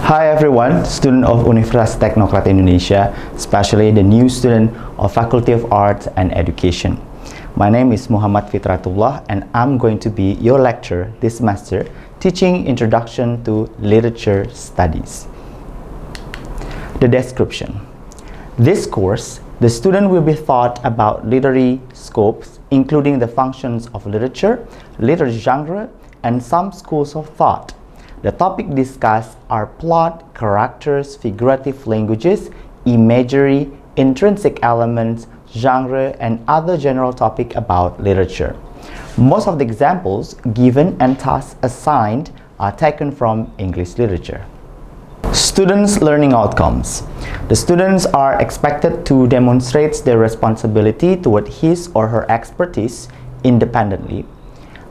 Hi everyone, student of Universitas Teknokrat Indonesia, especially the new student of Faculty of Arts and Education. My name is Muhammad Fitratullah and I'm going to be your lecturer this semester teaching Introduction to Literature Studies. The description. This course, the student will be taught about literary scopes, including the functions of literature, literary genre, and some schools of thought. The topic discussed are plot, characters, figurative languages, imagery, intrinsic elements, genre, and other general topics about literature. Most of the examples given and tasks assigned are taken from English literature. Students' learning outcomes. The students are expected to demonstrate their responsibility toward his or her expertise independently,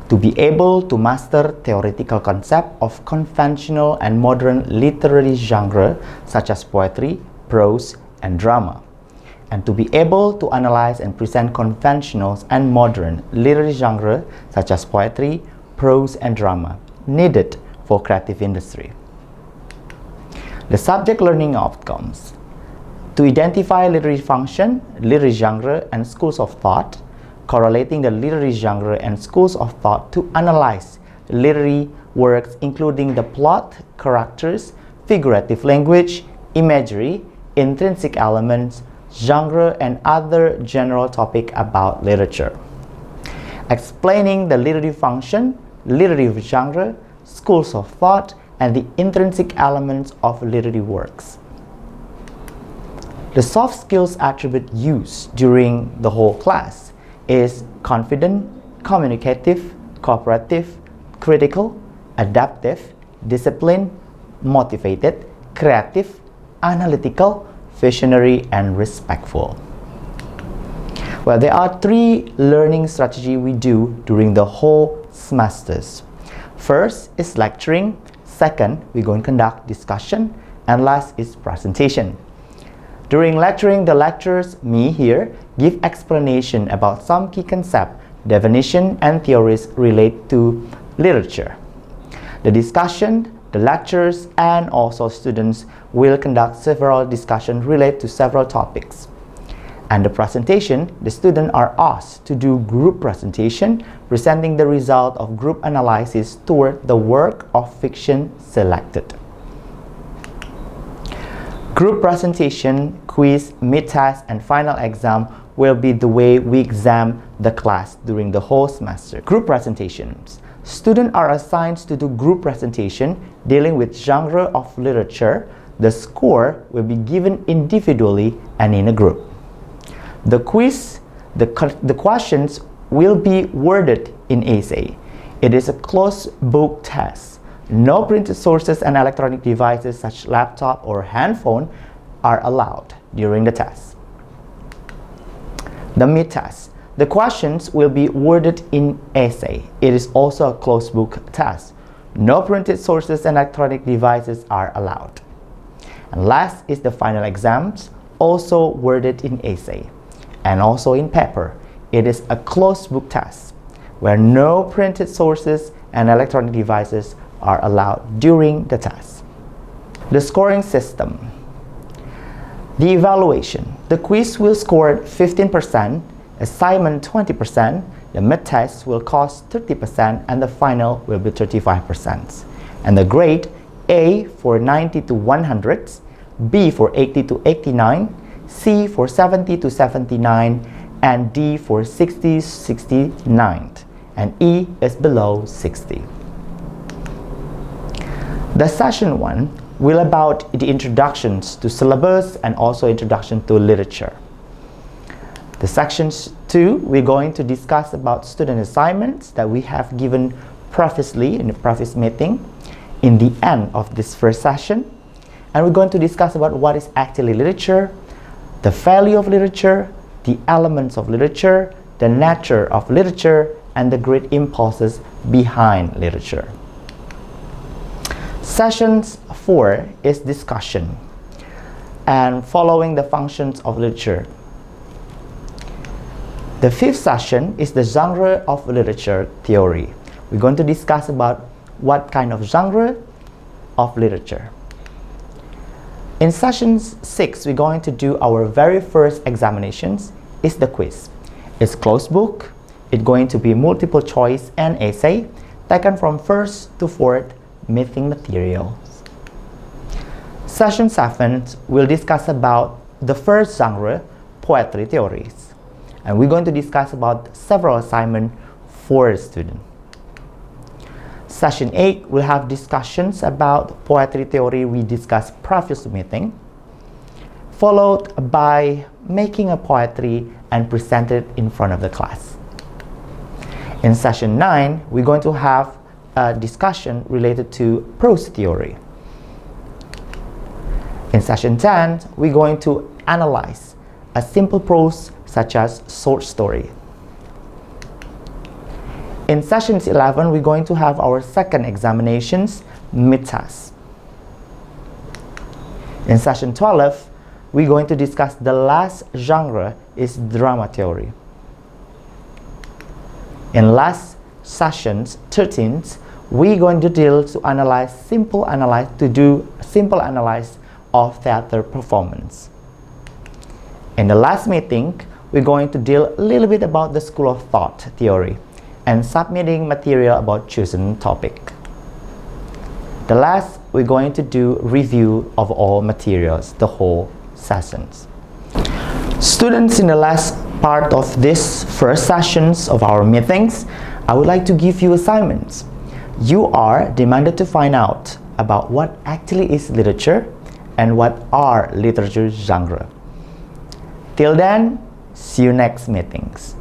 to be able to master theoretical concept of conventional and modern literary genre such as poetry, prose, and drama, and to be able to analyze and present conventional and modern literary genre such as poetry, prose, and drama needed for creative industry. The subject learning outcomes. To identify literary function, literary genre, and schools of thought, correlating the literary genre and schools of thought to analyze literary works including the plot, characters, figurative language, imagery, intrinsic elements, genre, and other general topics about literature. Explaining the literary function, literary genre, schools of thought, and the intrinsic elements of literary works. The soft skills attribute used during the whole class is confident, communicative, cooperative, critical, adaptive, disciplined, motivated, creative, analytical, visionary, and respectful. Well, there are three learning strategies we do during the whole semesters. First is lecturing, second, we're going to conduct discussion, and last is presentation. During lecturing, the lecturers, me here, give explanation about some key concepts, definition, and theories related to literature. The discussion, the lecturers, and also students will conduct several discussions related to several topics. And the presentation, the students are asked to do group presentation, presenting the result of group analysis toward the work of fiction selected. Group presentation, quiz, mid-test, and final exam will be the way we examine the class during the whole semester. Group presentations. Students are assigned to do group presentation dealing with genre of literature. The score will be given individually and in a group. The quiz, the questions will be worded in essay. It is a closed book test. No printed sources and electronic devices such as laptop or handphone are allowed during the test. The mid-test. The questions will be worded in essay. It is also a closed book test. No printed sources and electronic devices are allowed. And last is the final exams, also worded in essay and also in paper. It is a closed book test where no printed sources and electronic devices are allowed during the test. The scoring system. The evaluation. The quiz will score 15%, assignment 20%, the mid-test will cost 30%, and the final will be 35%. And the grade A for 90 to 100, B for 80 to 89, C for 70 to 79, and D for 60 to 69, and E is below 60. The session 1 will about the introductions to syllabus and also introduction to literature. The sections 2, we're going to discuss about student assignments that we have given previously in the previous meeting in the end of this first session. And we're going to discuss about what is actually literature, the value of literature, the elements of literature, the nature of literature, and the great impulses behind literature. Sessions 4 is discussion and following the functions of literature. The fifth session is the genre of literature theory. We're going to discuss about what kind of genre of literature. In session 6, we're going to do our very first examinations, is the quiz. It's closed book. It's going to be multiple choice and essay taken from 1st to 4th meeting materials. Session 7, we'll discuss about the first genre, poetry theories. And we're going to discuss about several assignments for the student. Session 8, we'll have discussions about poetry theory we discussed previous meeting, followed by making a poetry and present it in front of the class. In session 9, we're going to have a discussion related to prose theory. In session 10, we're going to analyze a simple prose such as short story. In session 11, we're going to have our second examinations, mid-task. In session 12, we're going to discuss the last genre is drama theory. In last sessions 13, we're going to do simple analysis of theater performance. In the last meeting, we're going to deal a little bit about the school of thought theory and submitting material about chosen topic. The last, we're going to do review of all materials, the whole sessions. Students, in the last part of this first sessions of our meetings, I would like to give you assignments. You are demanded to find out about what actually is literature and what are literature genre. Till then, see you next meetings.